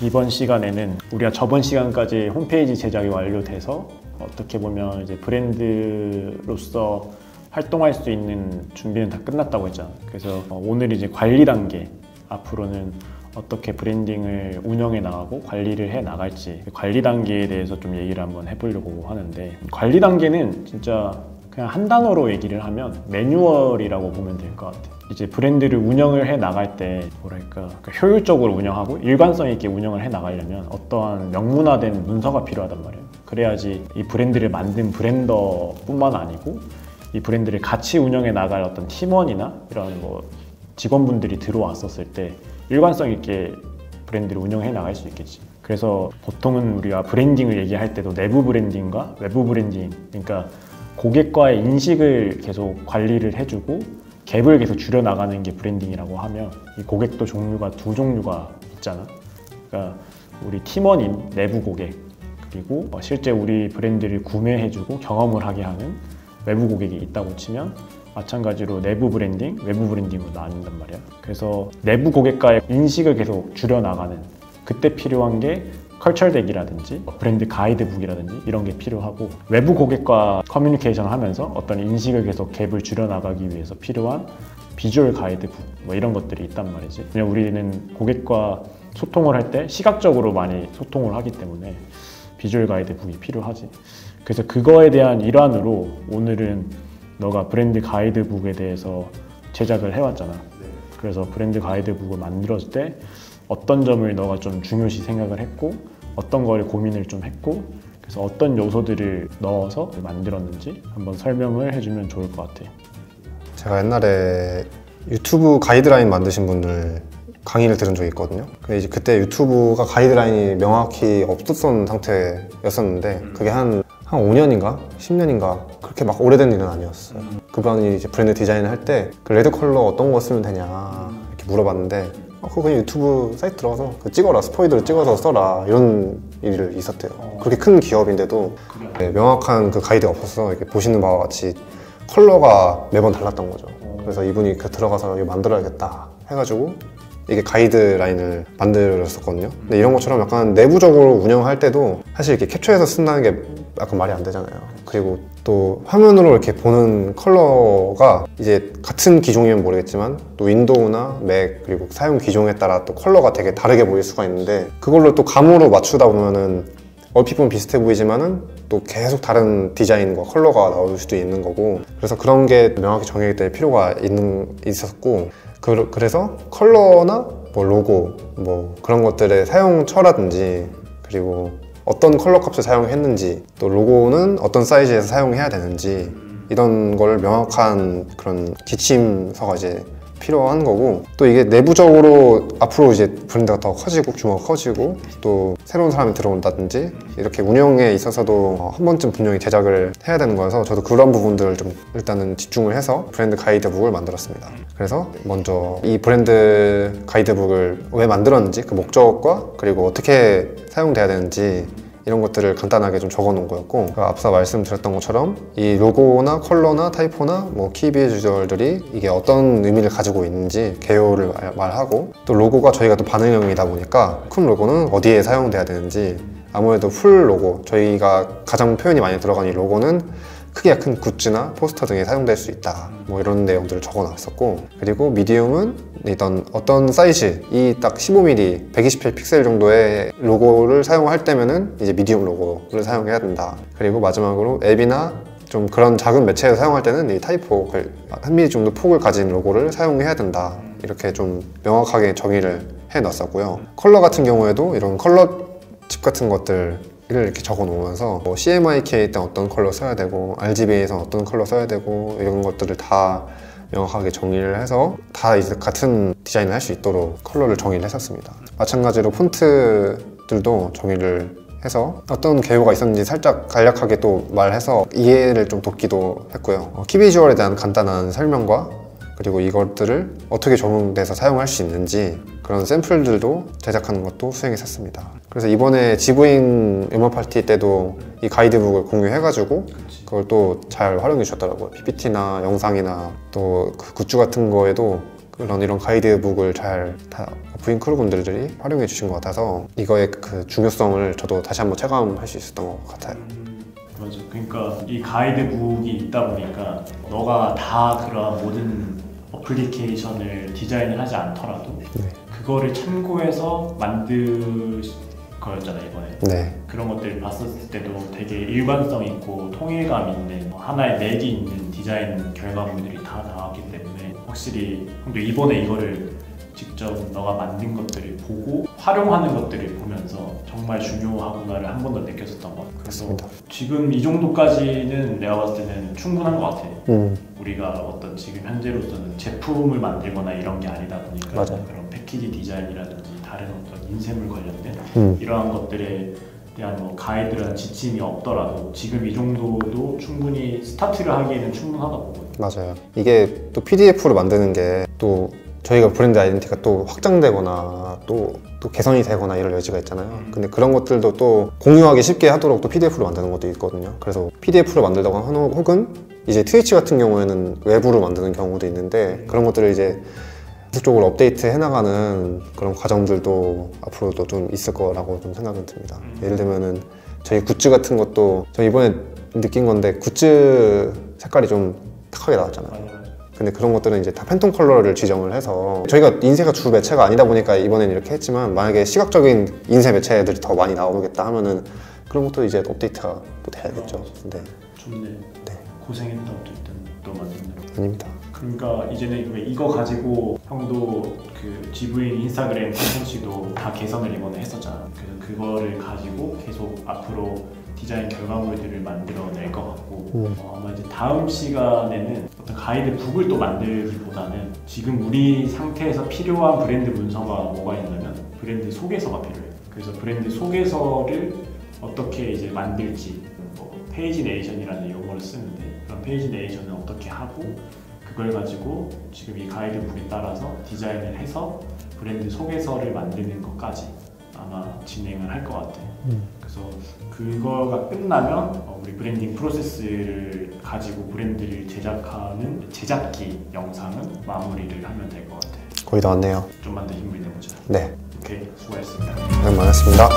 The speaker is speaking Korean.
이번 시간에는 우리가 저번 시간까지 홈페이지 제작이 완료돼서 어떻게 보면 이제 브랜드로서 활동할 수 있는 준비는 다 끝났다고 했잖아. 그래서 오늘 이제 관리 단계, 앞으로는 어떻게 브랜딩을 운영해 나가고 관리를 해 나갈지, 관리 단계에 대해서 좀 얘기를 한번 해보려고 하는데, 관리 단계는 진짜 그냥 한 단어로 얘기를 하면 매뉴얼이라고 보면 될 것 같아. 이제 브랜드를 운영을 해 나갈 때 뭐랄까 효율적으로 운영하고 일관성 있게 운영을 해 나가려면 어떠한 명문화된 문서가 필요하단 말이에요. 그래야지 이 브랜드를 만든 브랜더뿐만 아니고 이 브랜드를 같이 운영해 나갈 어떤 팀원이나 이런 뭐 직원분들이 들어왔었을 때 일관성 있게 브랜드를 운영해 나갈 수 있겠지. 그래서 보통은 우리가 브랜딩을 얘기할 때도 내부 브랜딩과 외부 브랜딩, 그러니까 고객과의 인식을 계속 관리를 해주고 갭을 계속 줄여나가는 게 브랜딩이라고 하면, 이 고객도 종류가 두 종류가 있잖아. 그러니까 우리 팀원인 내부 고객, 그리고 실제 우리 브랜드를 구매해주고 경험을 하게 하는 외부 고객이 있다고 치면 마찬가지로 내부 브랜딩, 외부 브랜딩으로 나뉜단 말이야. 그래서 내부 고객과의 인식을 계속 줄여나가는, 그때 필요한 게 컬처덱이라든지 브랜드 가이드북이라든지 이런 게 필요하고, 외부 고객과 커뮤니케이션을 하면서 어떤 인식을 계속 갭을 줄여나가기 위해서 필요한 비주얼 가이드북 뭐 이런 것들이 있단 말이지. 그냥 우리는 고객과 소통을 할 때 시각적으로 많이 소통을 하기 때문에 비주얼 가이드북이 필요하지. 그래서 그거에 대한 일환으로 오늘은 너가 브랜드 가이드북에 대해서 제작을 해왔잖아. 그래서 브랜드 가이드북을 만들었을 때 어떤 점을 너가 좀 중요시 생각을 했고, 어떤 걸 고민을 좀 했고, 그래서 어떤 요소들을 넣어서 만들었는지 한번 설명을 해주면 좋을 것 같아. 제가 옛날에 유튜브 가이드라인 만드신 분들 강의를 들은 적이 있거든요. 근데 이제 그때 유튜브가 가이드라인이 명확히 없었던 상태였었는데, 그게 한 5년인가 10년인가 그렇게 막 오래된 일은 아니었어요. 그분이 이제 브랜드 디자인을 할 때 그 레드 컬러 어떤 거 쓰면 되냐 이렇게 물어봤는데, 그거 그냥 유튜브 사이트 들어가서 찍어라, 스포이드를 찍어서 써라, 이런 일이 있었대요. 그렇게 큰 기업인데도 네, 명확한 그 가이드가 없어서 이렇게 보시는 바와 같이 컬러가 매번 달랐던 거죠. 그래서 이분이 들어가서 이거 만들어야겠다 해가지고 이게 가이드라인을 만들었었거든요. 근데 이런 것처럼 약간 내부적으로 운영할 때도 사실 이렇게 캡처해서 쓴다는 게 약간 말이 안 되잖아요. 그리고 또 화면으로 이렇게 보는 컬러가 이제 같은 기종이면 모르겠지만 또 윈도우나 맥 그리고 사용 기종에 따라 또 컬러가 되게 다르게 보일 수가 있는데, 그걸로 또 감으로 맞추다 보면은 얼핏 보면 비슷해 보이지만은 또 계속 다른 디자인과 컬러가 나올 수도 있는 거고, 그래서 그런 게 명확히 정해질 필요가 있었고, 그래서 컬러나 뭐 로고 뭐 그런 것들의 사용처라든지, 그리고 어떤 컬러 값을 사용했는지, 또 로고는 어떤 사이즈에서 사용해야 되는지, 이런 걸 명확한 그런 지침서가 이제 필요한 거고, 또 이게 내부적으로 앞으로 이제 브랜드가 더 커지고 규모가 커지고 또 새로운 사람이 들어온다든지 이렇게 운영에 있어서도 한 번쯤 분명히 제작을 해야 되는 거여서 저도 그런 부분들을 좀 일단은 집중을 해서 브랜드 가이드북을 만들었습니다. 그래서 먼저 이 브랜드 가이드북을 왜 만들었는지, 그 목적과 그리고 어떻게 사용돼야 되는지 이런 것들을 간단하게 좀 적어 놓은 거였고, 앞서 말씀드렸던 것처럼 이 로고나 컬러나 타이포나 뭐 키 비주얼들이 이게 어떤 의미를 가지고 있는지 개요를 말하고, 또 로고가 저희가 또 반응형이다 보니까 큰 로고는 어디에 사용돼야 되는지, 아무래도 풀 로고, 저희가 가장 표현이 많이 들어간 이 로고는 크기가 큰 굿즈나 포스터 등에 사용될 수 있다, 뭐 이런 내용들을 적어 놨었고, 그리고 미디움은 어떤 사이즈, 이 딱 15mm 127픽셀 정도의 로고를 사용할 때면은 이제 미디움 로고를 사용해야 된다. 그리고 마지막으로 앱이나 좀 그런 작은 매체에서 사용할 때는 이 타이포, 한 mm 정도 폭을 가진 로고를 사용해야 된다. 이렇게 좀 명확하게 정의를 해 놨었고요. 컬러 같은 경우에도 이런 컬러 칩 같은 것들 이렇게 적어 놓으면서 뭐 CMYK에 때 어떤 컬러 써야 되고 RGB에서 어떤 컬러 써야 되고 이런 것들을 다 명확하게 정의를 해서 다 이제 같은 디자인을 할 수 있도록 컬러를 정의를 했었습니다. 마찬가지로 폰트들도 정의를 해서 어떤 개요가 있었는지 살짝 간략하게 또 말해서 이해를 좀 돕기도 했고요. 키비주얼에 대한 간단한 설명과 그리고 이것들을 어떻게 적용돼서 사용할 수 있는지 그런 샘플들도 제작하는 것도 수행했었습니다. 그래서 이번에 지브잉 음악 파티 때도 이 가이드북을 공유해가지고 그걸 또 잘 활용해 주셨더라고요. PPT나 영상이나 또 그 굿즈 같은 거에도 이런 가이드북을 잘 다 부인 크루분들이 활용해 주신 것 같아서 이거의 그 중요성을 저도 다시 한번 체감할 수 있었던 것 같아요. 맞아. 그러니까 이 가이드북이 있다 보니까 너가 다 그런 모든 어플리케이션을 디자인을 하지 않더라도 그거를 참고해서 만들 거였잖아 이번에. 네. 그런 것들을 봤었을 때도 되게 일관성 있고 통일감 있는 하나의 맥이 있는 디자인 결과물들이 다 나왔기 때문에 확실히 형도 이번에 이거를 직접 너가 만든 것들을 보고 활용하는 것들을 보면서 정말 중요하구나를 한 번 더 느꼈었던 것 같아요. 그래서 맞습니다. 지금 이 정도까지는 내가 봤을 때는 충분한 것 같아. 음. 우리가 어떤 지금 현재로서는 제품을 만들거나 이런 게 아니다 보니까 맞아요. 그런 패키지 디자인이라든지 다른 어떤 인쇄물 관련된 이러한 것들에 대한 뭐 가이드라는 지침이 없더라도 지금 이 정도도 충분히 스타트를 하기에는 충분하다고 보거든요. 맞아요. 이게 또 PDF로 만드는 게 또 저희가 브랜드 아이덴티티가 또 확장되거나 또 개선이 되거나 이럴 여지가 있잖아요. 근데 그런 것들도 또 공유하기 쉽게 하도록 또 PDF로 만드는 것도 있거든요. 그래서 PDF로 만들다가 혹은 이제 트위치 같은 경우에는 외부로 만드는 경우도 있는데 그런 것들을 이제 계속적으로 업데이트 해나가는 그런 과정들도 앞으로도 좀 있을 거라고 좀 생각이 듭니다. 예를 들면은 저희 굿즈 같은 것도 저 이번에 느낀 건데 굿즈 색깔이 좀 탁하게 나왔잖아요. 근데 그런 것들은 이제 다 팬톤 컬러를 지정을 해서 저희가 인쇄가 주 매체가 아니다 보니까 이번엔 이렇게 했지만 만약에 시각적인 인쇄 매체들이 더 많이 나오겠다 하면은 그런 것도 이제 업데이트가 또 돼야겠죠. 네. 좋네. 네. 고생했다 어쨌든 또 만드느라. 아닙니다. 그러니까 이제는 이거 가지고 형도 그 GV인 인스타그램 콘텐츠도 다 개선을 이번에 했었잖아. 그래서 그거를 가지고 계속 앞으로 디자인 결과물들을 만들어낼 것 같고 아마 이제 다음 시간에는 어떤 가이드북을 또 만들기보다는 지금 우리 상태에서 필요한 브랜드 문서가 뭐가 있냐면 브랜드 소개서가 필요해. 그래서 브랜드 소개서를 어떻게 이제 만들지 뭐 페이지 내이션이라는 용어를 쓰는데 그런 페이지 내이션을 어떻게 하고 그걸 가지고 지금 이 가이드북에 따라서 디자인을 해서 브랜드 소개서를 만드는 것까지 아마 진행을 할 것 같아. 그래서 그거가 끝나면 우리 브랜딩 프로세스를 가지고 브랜드를 제작하는 제작기 영상은 마무리를 하면 될 것 같아. 거의 다 왔네요. 좀만 더 힘을 내보자. 네. 오케이, 수고했습니다. 고생 많았습니다.